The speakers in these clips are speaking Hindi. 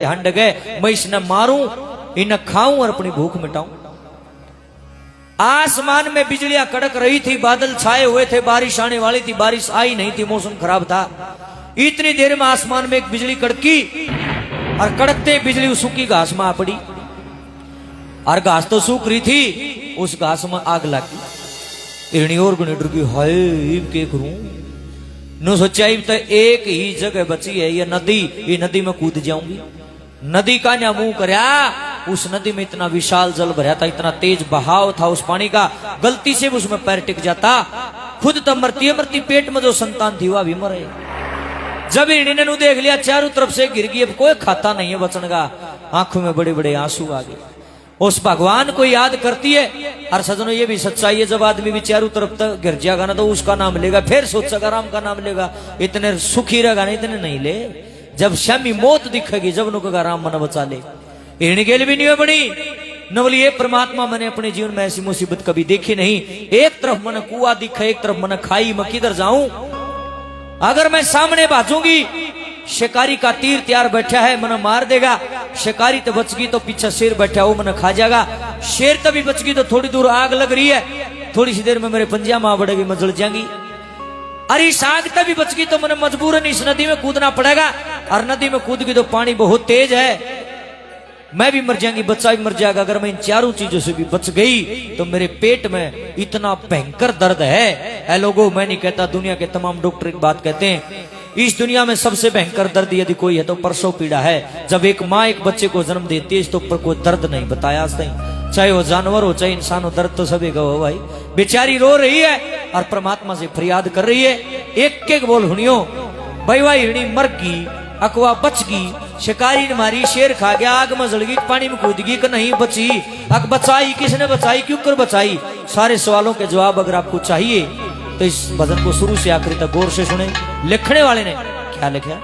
हंड गए, मैं इसने मारूं, इन्हें खाऊं और अपनी भूख मिटाऊं। आसमान में बिजलियां कड़क रही थी, बादल छाए हुए थे, बारिश आने वाली थी, बारिश आई नहीं थी, मौसम खराब था। इतनी देर में आसमान में एक बिजली कड़की और कड़कते बिजली सूखी घास में आ पड़ी और घास तो सूख रही थी, उस घास में आग लगी। हिरणी और गुनी डर गई, हाय के करूं। नो सोचा तो एक ही जगह बची है, ये नदी, ये नदी में कूद जाऊंगी। नदी का ना मुंह करया, उस नदी में इतना विशाल जल भरा था, इतना तेज बहाव था उस पानी का, गलती से उसमें पैर टिक जाता, खुद तो मरती मरती, पेट में जो संतान थी वह भी मरे। जब हिरणी ने देख लिया चारों तरफ से घिर गई, अब कोई खाता नहीं है बचन का, आंखों में बड़े बड़े आंसू आ गए। उस भगवान को याद करती है। और सजनों ये भी सच्चाई है, जब आदमी भी चारों तरफ तक गिर जाएगा ना तो उसका नाम लेगा, फिर सोचेगा राम का नाम लेगा, इतने सुखी रहेगा ना, इतने नहीं ले। जब शामी मौत दिखेगी, जब नु कहेगा राम मन बचा ले। हिरणी गेल भी नहीं बनी नवली, ये परमात्मा मैंने अपने जीवन में ऐसी मुसीबत कभी देखी नहीं। एक तरफ मन कुआ दिखा, एक तरफ मन खाई, मैं किधर जाऊं? अगर मैं सामने भाजूंगी, शिकारी का तीर तैयार बैठा है, मन मार देगा। शिकारी तो बच गई तो पीछे शेर बैठा, वो मन खा जाएगा। शेर तभी बच गई तो थोड़ी दूर आग लग रही है, थोड़ी सी देर में मेरे पंजा में बढ़ेगी, मैं जल जाएंगी। अरे इस आग तभी बच गई तो मैंने मजबूरन इस नदी में कूदना पड़ेगा, और नदी में कूद गई तो पानी बहुत तेज है, मैं भी मर जाएंगी, बच्चा भी मर जाएगा। अगर मैं इन चारों चीजों से भी बच गई तो मेरे पेट में इतना भयंकर दर्द है लोगों, मैं नहीं कहता, दुनिया के तमाम डॉक्टर एक बात कहते हैं, इस दुनिया में सबसे भयंकर दर्द यदि कोई है तो प्रसव पीड़ा है। जब एक माँ एक बच्चे को जन्म देती है, इसके ऊपर कोई दर्द नहीं बताया आज तक, चाहे वो जानवर हो चाहे इंसान हो, दर्द तो सभी का हो भाई। बेचारी रो रही है और परमात्मा से फरियाद कर रही है, एक एक बोल हुनियो, भाई भाई हिरणी मर गई, अकवा बच गई, शिकारी ने मारी, शेर खा गया, आग में जल गई, पानी में कूद गई कि नहीं बची, अक बचाई, किसने बचाई, क्यों कर बचाई? सारे सवालों के जवाब अगर आपको चाहिए तो इस भजन को शुरू से आखिरी तक गौर से सुने। लिखने वाले ने क्या लिखा?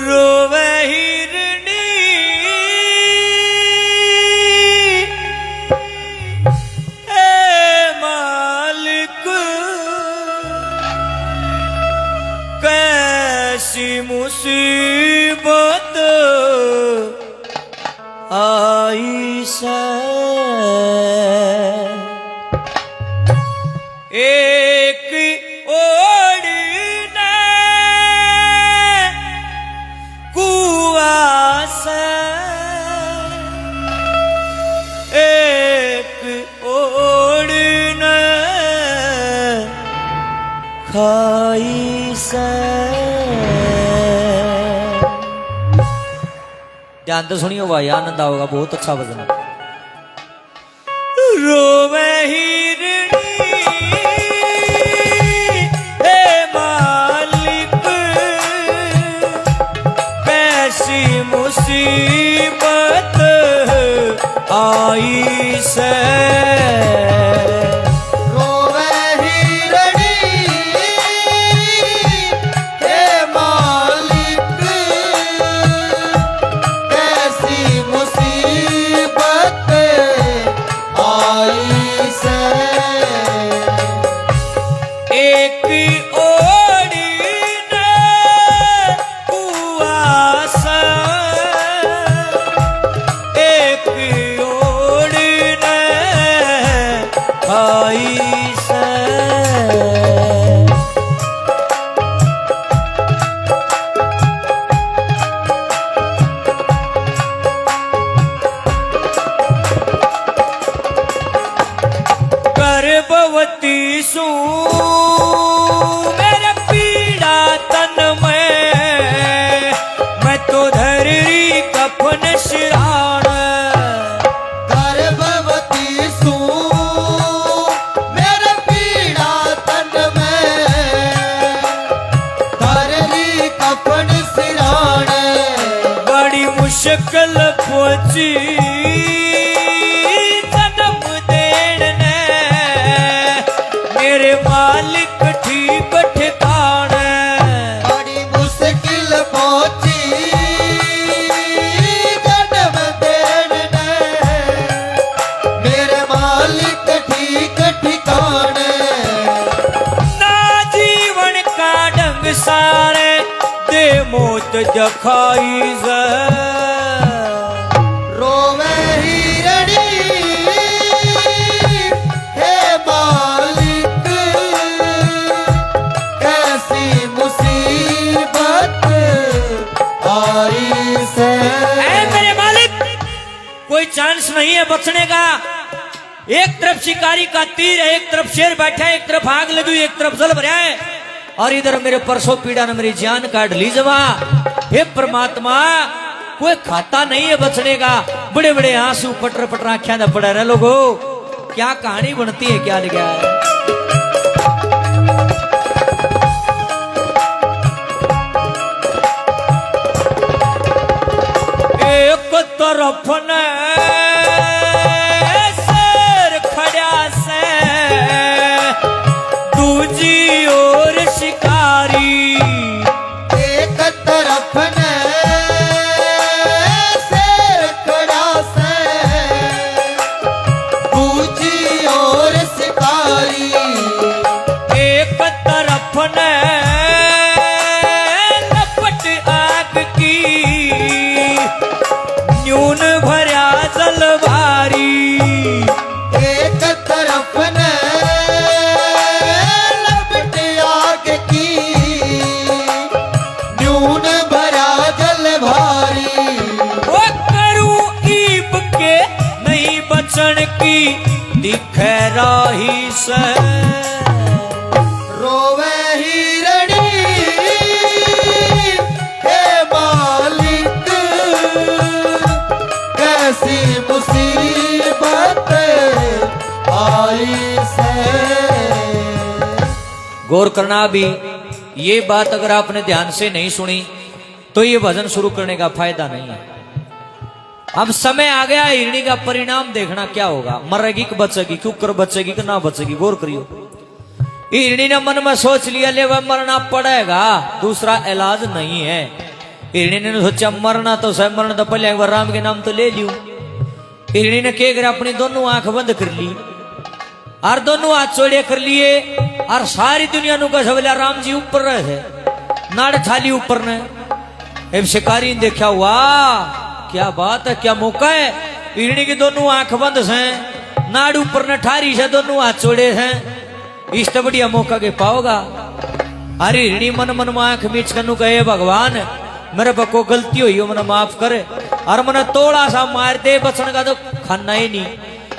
रोवे हिरणी ए मालिक, कैसी मुसीबत आई से, एक ओढ़ ने कुआं से, एक ओढ़ ने खाई से। ध्यान तो सुनियो भाई, आनंद आओगा, बहुत अच्छा भजन है। रोवे हिरणी हे मालिक, कैसी मुसीबत आई से, गर्भवती सू मेरे पीड़ा तन में, मैं तो धरी कफन सिराण। गर्भवती सू मेरे पीड़ा तन में, धरी कफन सिराण। बड़ी मुश्किल पहुंची जन्म देने मेरे माँ मत दिखाई जे रोवे हिरणी हे मालिक कैसी मुसीबत आई से। ऐ मेरे मालिक कोई चांस नहीं है बचने का। एक तरफ शिकारी का तीर है, एक तरफ शेर बैठा है, एक तरफ आग लगी हुई, एक तरफ जल भरा है, और इधर मेरे परसों पीड़ा ने मेरी जान काट ली जमा। हे परमात्मा कोई खाता नहीं है बचने का। बड़े बड़े आंसू पटर पटर आख्या पड़ा रहे लोगो। क्या कहानी बनती है, क्या लिखा है। एक तरफ ने शेर खड़ा से, दूजी ओर शिकारी। एक तरफ ने शेर खड़ा से, दूजी ओर शिकारी। एक तरफ ने लपट आग की, न्यून भरा जल भारी। एक तरफ ने लपट आग की, न्यून भरा जल भारी। वो करूं ईब के नहीं बचन की, दिखे राही से रोवे हिरणी हे मालिक कैसी मुसीबत आई से। गौर करना। अभी ये बात अगर आपने ध्यान से नहीं सुनी तो ये भजन शुरू करने का फायदा नहीं है। अब समय आ गया, हिरणी का परिणाम देखना क्या होगा। मरेगी कि बचेगी, क्यों कर बचेगी कि ना बचेगी। गौर करियो। हिरणी ने मन में सोच लिया ले वह मरना पड़ेगा, दूसरा इलाज नहीं है। हिरणी ने सोचा मरना तो सह, मरना तो पहले एक बार राम के नाम तो ले लियो। हिरणी ने क्या करा, अपनी दोनों आंख बंद कर ली और दोनों हाथ चौड़े कर लिए, और सारी दुनिया नु कहा बोला राम जी ऊपर रहे थे, नाड़ थाली ऊपर ने। अब शिकारी ने देखा, वाह क्या बात है, क्या मौका है। हिरणी की दोनों आंख बंद है, नाड़ ऊपर ने ठारी से, दोनों हाथ चौड़े हैं। इस तो बढ़िया मौका के पाओगा। अरे हिरणी मन मन में आंख मीच कनु कहे भगवान मेरे पर को गलती हुई हो, मना माफ करे, और मना थोड़ा सा मार दे, बचन का तो खाना ही नहीं।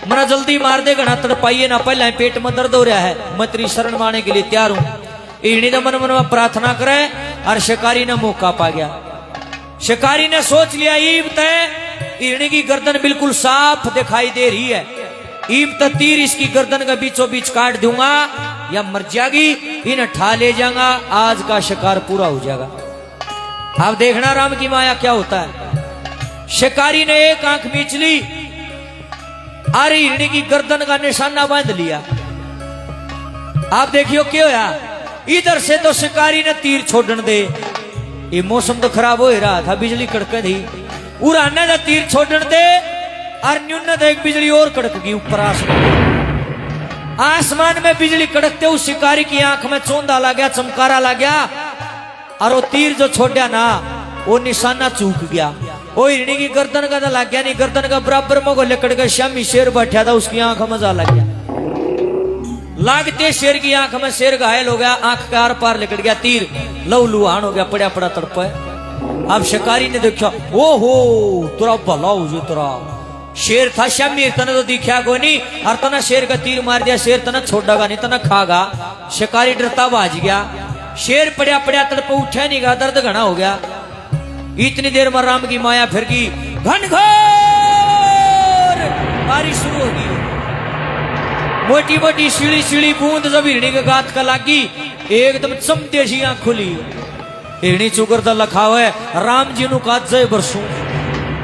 मना जल्दी मार दे, घना तड़पाइए ना, पहले पेट में दर्द हो रहा है, मैं तेरी शरण माने के लिए तैयार हूं। हिरणी ने मन मन में प्रार्थना करे, और शिकारी ने मौका पा गया। शिकारी ने सोच लिया ईब तय हिरणी की गर्दन बिल्कुल साफ दिखाई दे रही है, ईब तक तीर इसकी गर्दन का बीचों बीच काट दूंगा, या मर जाएगी, इन्हें ठा ले जाऊंगा, आज का शिकार पूरा हो जाएगा। अब देखना राम की माया क्या होता है। शिकारी ने एक आंख मीच ली, अरे हिरणी की गर्दन का निशाना बांध लिया। आप देखियो क्या होया, इधर से तो शिकारी ने तीर छोड़न दे, ये मौसम तो खराब हो ही रहा था, बिजली कड़के थी, उड़ाने का तीर छोड़न दे, और न्यून एक बिजली और कड़क गई ऊपर आसमान। आसमान में बिजली कड़कते उस शिकारी की आंख में चौंधा लग गया, चमकारा लग गया, और वो तीर जो छोड़ा ना वो निशाना चूक गया। वो हिरणी की गर्दन का तो लग गया नहीं, गर्दन का बराबर में को लकड़ का श्यामी शेर बैठा था, उसकी आंख में जा लग गया। लागते शेर की आंख में शेर घायल हो गया, आंख के आर पार लिकड़ गया, तीर लहू लुहान हो गया, पड़ा पड़ा तड़प है। अब शिकारी ने देखा, ओहो तुरा भला हो जो, तुरा शेर था श्यामी, तना तो दिखा को नहीं, और तना शेर का तीर मार दिया, शेर तना छोड़ेगा नहीं, तना खागा। शिकारी डरता भाज गया, शेर पड़ा पड़ा तड़प उठा नहीं गा, दर्द घना हो गया। इतनी देर में राम की माया फिर गई, घनघोर बारिश शुरू हो गई। मोटी मोटी सीढ़ी सीढ़ी बूंद जब हिरणी के गात का लागी, एकदम चमते सी आंख खुली। हिरणी चुकर तो लखा हुआ है, राम जी नु काज जय बरसू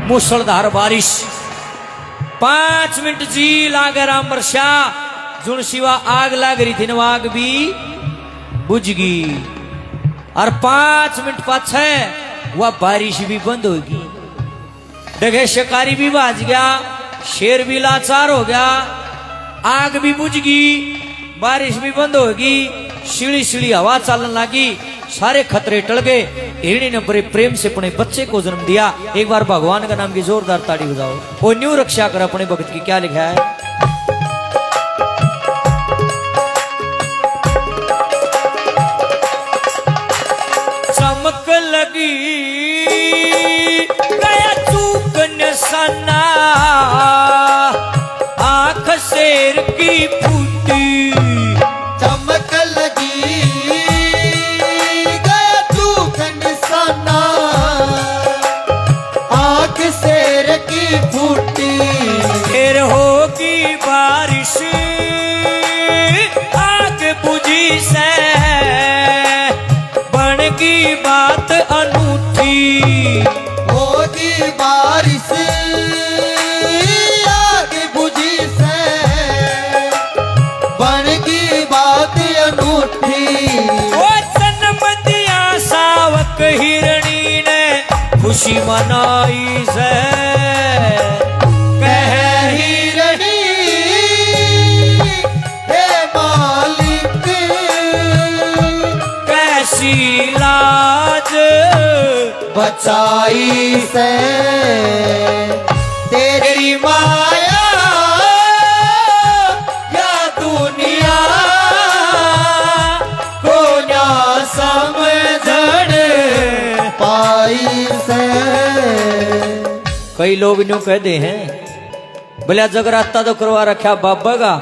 मूसलधार बारिश। 5 मिनट जी लागे राम बरसा, जुन शिवा आग लाग रही थी ना, आग भी बुझ गई, और 5 मिनट पाछे वह बारिश भी बंद होगी। देखे शिकारी भी भाज गया, शेर भी लाचार हो गया, आग भी बुझ गई, बारिश भी बंद होगी, सीढ़ी सीढ़ी हवा चलने लगी। सारे खतरे टल गए। हिरणी ने बड़े प्रेम से अपने बच्चे को जन्म दिया। एक बार भगवान का नाम की जोरदार ताड़ी बजाओ। वो न्यू रक्षा कर अपने भक्त की। क्या लिखा है? चमक लगी गया चूक निशाना, आंख शेर की फूटी। चमक लगी गया चूक निशाना, आंख शेर की फूटी। फिर होगी बारिश आग बुझी से, बनगी बात अनूठी। होगी बारिश आग बुझी से, बनगी बात अनूठी। वो जन्म दिया सावक हिरणी ने, खुशी मनाई से। कह हिरणी हे मालिक, कैसी लाज बचाई से तेरी माया, या दुनिया को ना समझण पाई से। कई लोग न्यू कहते हैं, बोले जगराता तो करवा रखा बाबा का,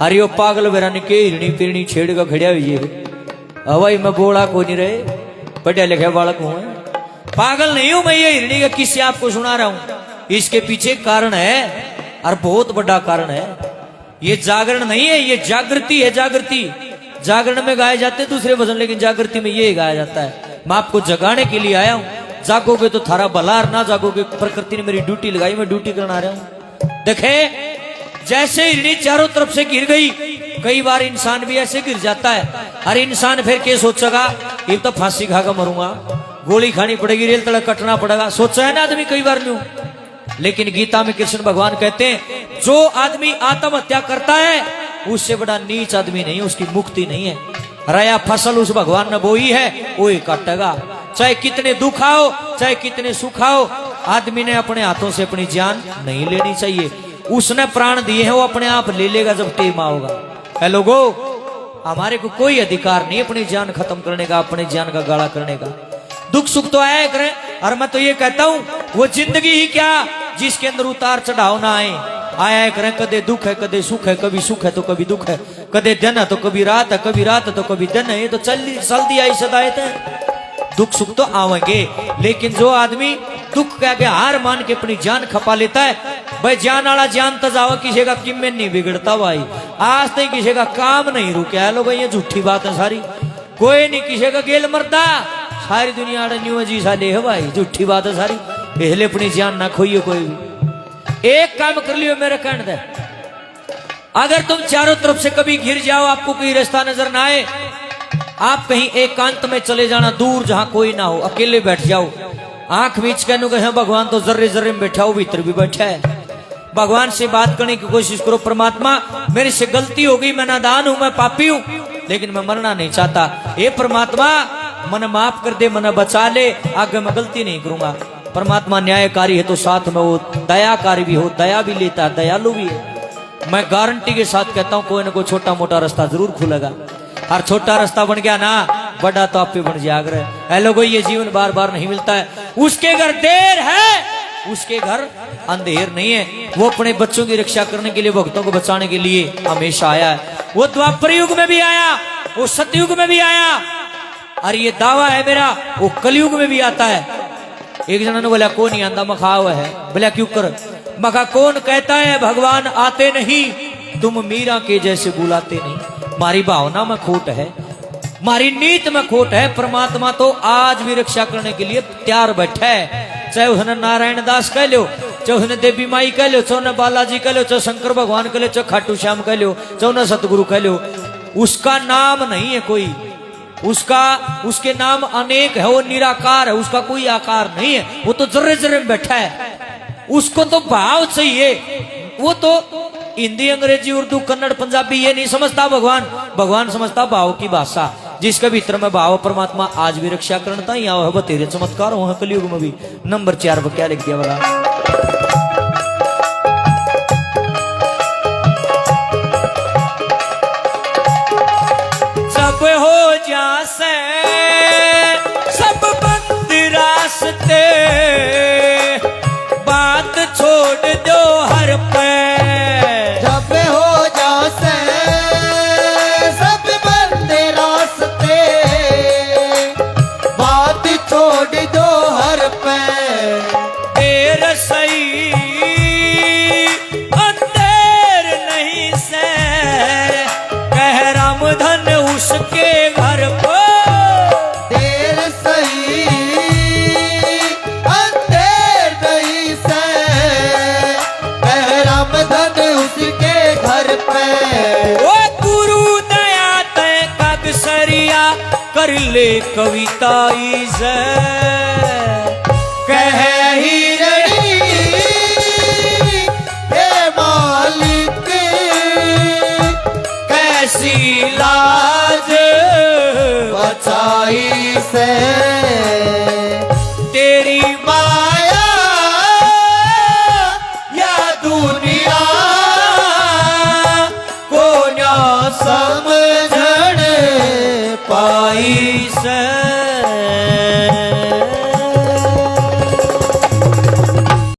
अरे यो पागल बेरानी के हिरणी पिरणी छेड़ का खड़िया हुई है। हवाई में बोला को नहीं रहे, पढ़े लिखे बालक हूं। पागल नहीं हूं मैं, ये हिरणी का किस्से आपको सुना रहा हूं। इसके पीछे कारण है, और बहुत बड़ा कारण है। ये जागरण नहीं है, ये जागृति है। जागृति जागरण में गाए जाते दूसरे भजन, लेकिन जागृति में ये गाया जाता है। मैं आपको जगाने के लिए आया हूं। जागोगे तो थारा भला, और ना जागोगे प्रकृति ने मेरी ड्यूटी लगाई, मैं ड्यूटी करना आ रहा हूं। देखे जैसे हिरणी चारों तरफ से गिर गई, कई बार इंसान भी ऐसे गिर जाता है। हर इंसान फिर क्या सोचेगा, ये तो फांसी खाकर मरूंगा, गोली खानी पड़ेगी, रेल तड़क कटना पड़ेगा, सोचा है ना आदमी कई बार न्यू। लेकिन गीता में कृष्ण भगवान कहते हैं, जो आदमी आत्महत्या करता है उससे बड़ा नीच आदमी नहीं, उसकी मुक्ति नहीं है। रया फसल उस भगवान ने बोई है, वो ही काटेगा। चाहे कितने दुख आओ, चाहे कितने सुख आओ, आदमी ने अपने हाथों से अपनी जान नहीं लेनी चाहिए। उसने प्राण दिए हैं, वो अपने आप ले लेगा जब टेम आओगा। है लोगो, हमारे को कोई अधिकार नहीं अपनी जान खत्म करने का, अपनी जान का गाड़ा करने का। दुख सुख तो आया करें, और मैं तो ये कहता हूं, वो जिंदगी ही क्या जिसके अंदर उतार चढ़ाव ना आए। आया करें, कदे दुख है कदे सुख है, कभी सुख है तो कभी दुख है, कदे दिन है तो कभी रात है, कभी रात है तो कभी दिन है। ये तो चल दिया ही सदायत है। दुख सुख तो आवेंगे, लेकिन जो आदमी दुख कह के हार मान के अपनी जान खपा लेता है, भाई जान वाला जान तो जाओ, किसी का किम्में नहीं बिगड़ता भाई। आज तक किसी का काम नहीं रुका है। लोग ये झूठी बात है सारी, कोई नहीं किसी का गेल मरता, सारी दुनिया न्यू जी साले है भाई, झूठी बात है सारी। पहले अपनी जान ना खोइए कोई भी। एक काम कर लियो मेरे कहने दे, अगर तुम चारों तरफ से कभी घिर जाओ, आपको कोई रास्ता नजर ना आए, आप कहीं एकांत में चले जाना, दूर जहां कोई ना हो, अकेले बैठ जाओ, आंख मीच के कहे भगवान तो जर्रे जर्रे में बैठा हो, भीतर भी बैठा है। भगवान से बात करने की कोशिश करो, परमात्मा मेरे से गलती हो गई, मैं नादान हूं, मैं पापी हूं, लेकिन मैं मरना नहीं चाहता। हे परमात्मा मन माफ कर दे, मन बचा ले, आगे मैं गलती नहीं करूंगा। परमात्मा न्यायकारी है तो साथ में वो दयाकारी भी हो, दया भी लेता है, दयालु भी है। मैं गारंटी के साथ कहता हूं, कोई ना कोई छोटा मोटा रास्ता जरूर खुलेगा, और छोटा रास्ता बन गया ना, बड़ा तो आप पे बन जाएगा। है लोगों, ये जीवन बार बार नहीं मिलता है। उसके घर देर है, उसके घर अंधेर नहीं है। वो अपने बच्चों की रक्षा करने के लिए, भक्तों को बचाने के लिए हमेशा आया है। वो द्वापर युग में भी आया, वो सतयुग में भी आया, और ये दावा है मेरा, वो कलयुग में भी आता है। एक जना ने बोला कौन नहीं आता, मखा हुआ है। बोला क्यों कर, मखा कौन कहता है भगवान आते नहीं, तुम मीरा के जैसे बुलाते नहीं। मारी भावना में खोट है, मारी नीत में खोट है। परमात्मा तो आज भी रक्षा करने के लिए तैयार बैठा है। चाहे उसने नारायण दास कह लो, चाहे उसने देवी माई कह लो, चाहे उन्हें बालाजी कह लो, चाहे शंकर भगवान कह लो, चाहे खाटू श्याम कह लो, चाहे उन्हें सतगुरु कह लो, उसका नाम नहीं है कोई, उसके नाम अनेक है। वो निराकार है, उसका कोई आकार नहीं है। वो तो जर्रे जर्रे में बैठा है, उसको तो भाव चाहिए। वो तो हिंदी अंग्रेजी उर्दू कन्नड़ पंजाबी ये नहीं समझता भगवान, भगवान समझता भाव की भाषा। जिसके भीतर में भाव परमात्मा आज भी रक्षा करता ही आओ है तेरे चमत्कार हो कलयुग में भी। नंबर 4 पर क्या लिख दिया वाला, सब हो जासे सब बंद रास्ते, बात छोड़ दो हर पे, जब हो जासे सब बंदे रास्ते, बात छोड़ दो हर पे, देर सही अंधेर नहीं से, कह रामधन उसके घर को, देर सही अंधेर नहीं से, कह रामधन उसके घर पे, ओ गुरु दया तय कागसरिया कर ले कविता इज़, कह ही रही हे मालिक कैसी लाज बचाई से, तेरी माया या दुनिया को ना समझण पाई से।